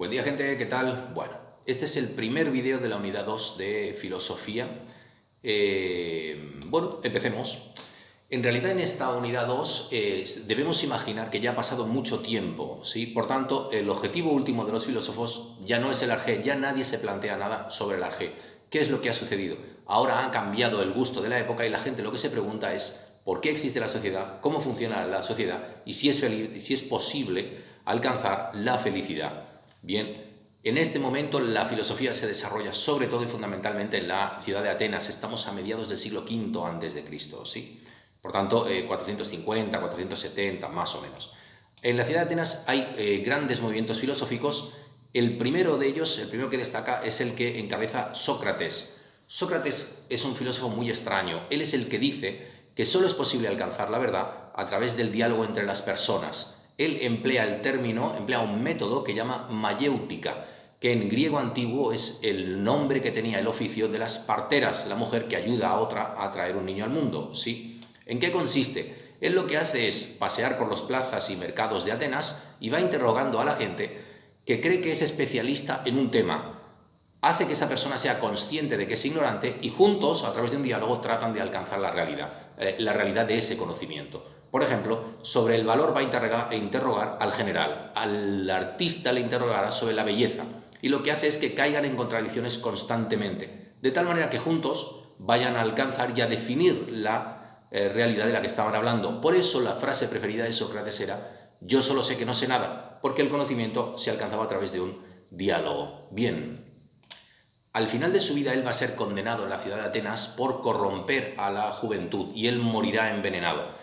Buen día, gente, ¿qué tal? Bueno, este es el primer vídeo de la unidad 2 de filosofía. Bueno, empecemos. En realidad, en esta unidad 2 debemos imaginar que ya ha pasado mucho tiempo, ¿sí? Por tanto, el objetivo último de los filósofos ya no es el arjé, ya nadie se plantea nada sobre el arjé. ¿Qué es lo que ha sucedido? Ahora ha cambiado el gusto de la época y la gente lo que se pregunta es ¿por qué existe la sociedad? ¿Cómo funciona la sociedad? Y si es posible alcanzar la felicidad. Bien, en este momento la filosofía se desarrolla sobre todo y fundamentalmente en la ciudad de Atenas. Estamos a mediados del siglo V a.C., ¿sí? Por tanto, 450, 470, más o menos. En la ciudad de Atenas hay grandes movimientos filosóficos. El primero de ellos, el primero que destaca, es el que encabeza Sócrates. Sócrates es un filósofo muy extraño. Él es el que dice que solo es posible alcanzar la verdad a través del diálogo entre las personas. Él emplea un método que llama mayéutica, que en griego antiguo es el nombre que tenía el oficio de las parteras, la mujer que ayuda a otra a traer un niño al mundo, ¿sí? ¿En qué consiste? Él lo que hace es pasear por las plazas y mercados de Atenas y va interrogando a la gente que cree que es especialista en un tema. Hace que esa persona sea consciente de que es ignorante y juntos, a través de un diálogo, tratan de alcanzar la realidad de ese conocimiento. Por ejemplo, sobre el valor va a interrogar al general, al artista le interrogará sobre la belleza, y lo que hace es que caigan en contradicciones constantemente, de tal manera que juntos vayan a alcanzar y a definir la realidad de la que estaban hablando. Por eso la frase preferida de Sócrates era: yo solo sé que no sé nada, porque el conocimiento se alcanzaba a través de un diálogo. Bien. Al final de su vida él va a ser condenado en la ciudad de Atenas por corromper a la juventud y él morirá envenenado.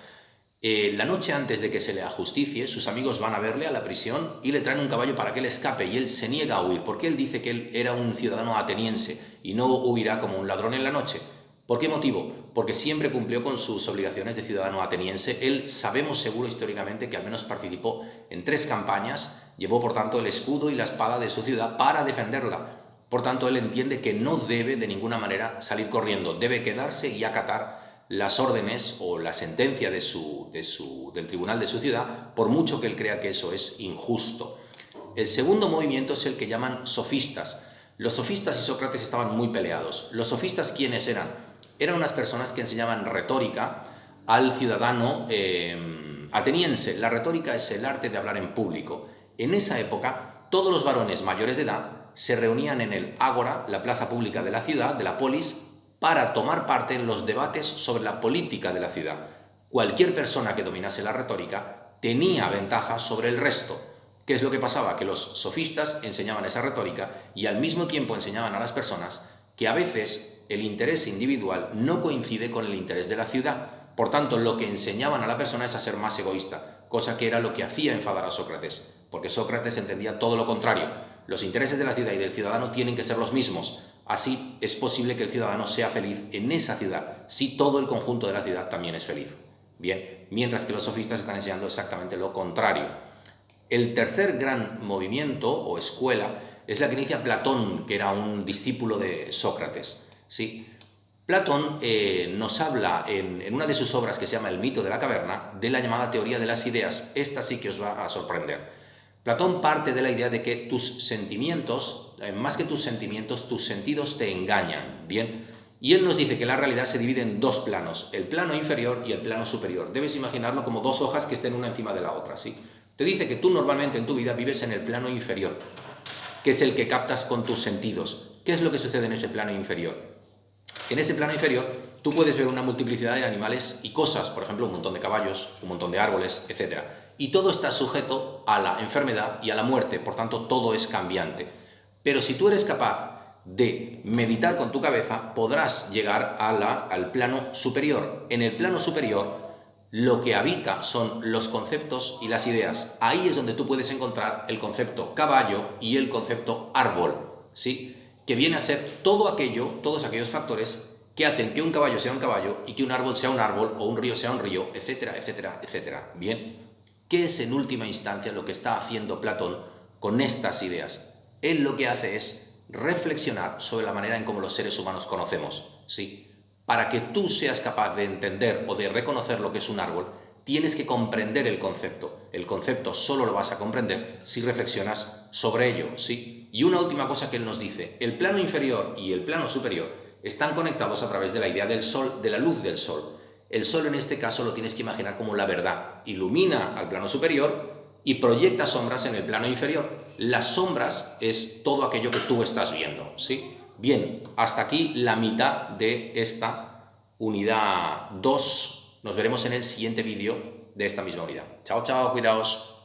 La noche antes de que se le ajusticie, sus amigos van a verle a la prisión y le traen un caballo para que él escape, y él se niega a huir porque él dice que él era un ciudadano ateniense y no huirá como un ladrón en la noche. ¿Por qué motivo? Porque siempre cumplió con sus obligaciones de ciudadano ateniense. Él, sabemos seguro históricamente, que al menos participó en 3 campañas, llevó por tanto el escudo y la espada de su ciudad para defenderla. Por tanto, él entiende que no debe de ninguna manera salir corriendo, debe quedarse y acatar las órdenes o la sentencia del tribunal de su ciudad, por mucho que él crea que eso es injusto. El segundo movimiento es el que llaman sofistas. Los sofistas y Sócrates estaban muy peleados. ¿Los sofistas quiénes eran? Eran unas personas que enseñaban retórica al ciudadano ateniense. La retórica es el arte de hablar en público. En esa época, todos los varones mayores de edad se reunían en el ágora, la plaza pública de la ciudad, de la polis, para tomar parte en los debates sobre la política de la ciudad. Cualquier persona que dominase la retórica tenía ventaja sobre el resto. ¿Qué es lo que pasaba? Que los sofistas enseñaban esa retórica y al mismo tiempo enseñaban a las personas que a veces el interés individual no coincide con el interés de la ciudad. Por tanto, lo que enseñaban a la persona es a ser más egoísta, cosa que era lo que hacía enfadar a Sócrates, porque Sócrates entendía todo lo contrario. Los intereses de la ciudad y del ciudadano tienen que ser los mismos. Así es posible que el ciudadano sea feliz en esa ciudad, si todo el conjunto de la ciudad también es feliz. Bien, mientras que los sofistas están enseñando exactamente lo contrario. El tercer gran movimiento o escuela es la que inicia Platón, que era un discípulo de Sócrates. ¿Sí? Platón nos habla en una de sus obras que se llama El mito de la caverna, de la llamada teoría de las ideas. Esta sí que os va a sorprender. Platón parte de la idea de que tus sentimientos, más que tus sentimientos, tus sentidos te engañan, ¿bien? Y él nos dice que la realidad se divide en 2 planos, el plano inferior y el plano superior. Debes imaginarlo como 2 hojas que estén una encima de la otra, ¿sí? Te dice que tú normalmente en tu vida vives en el plano inferior, que es el que captas con tus sentidos. ¿Qué es lo que sucede en ese plano inferior? En ese plano inferior tú puedes ver una multiplicidad de animales y cosas, por ejemplo, un montón de caballos, un montón de árboles, etc. Y todo está sujeto a la enfermedad y a la muerte, por tanto todo es cambiante. Pero si tú eres capaz de meditar con tu cabeza, podrás llegar al plano superior. En el plano superior lo que habita son los conceptos y las ideas. Ahí es donde tú puedes encontrar el concepto caballo y el concepto árbol, ¿sí? Que viene a ser todos aquellos factores que hacen que un caballo sea un caballo y que un árbol sea un árbol o un río sea un río, etcétera, etcétera, etcétera. Bien, ¿qué es en última instancia lo que está haciendo Platón con estas ideas? Él lo que hace es reflexionar sobre la manera en cómo los seres humanos conocemos, ¿sí? Para que tú seas capaz de entender o de reconocer lo que es un árbol, tienes que comprender el concepto. El concepto solo lo vas a comprender si reflexionas sobre ello, ¿sí? Y una última cosa que él nos dice, el plano inferior y el plano superior están conectados a través de la idea del sol, de la luz del sol. El sol en este caso lo tienes que imaginar como la verdad. Ilumina al plano superior y proyecta sombras en el plano inferior. Las sombras es todo aquello que tú estás viendo, ¿sí? Bien, hasta aquí la mitad de esta unidad 2. Nos veremos en el siguiente vídeo de esta misma unidad. Chao, chao, cuidaos.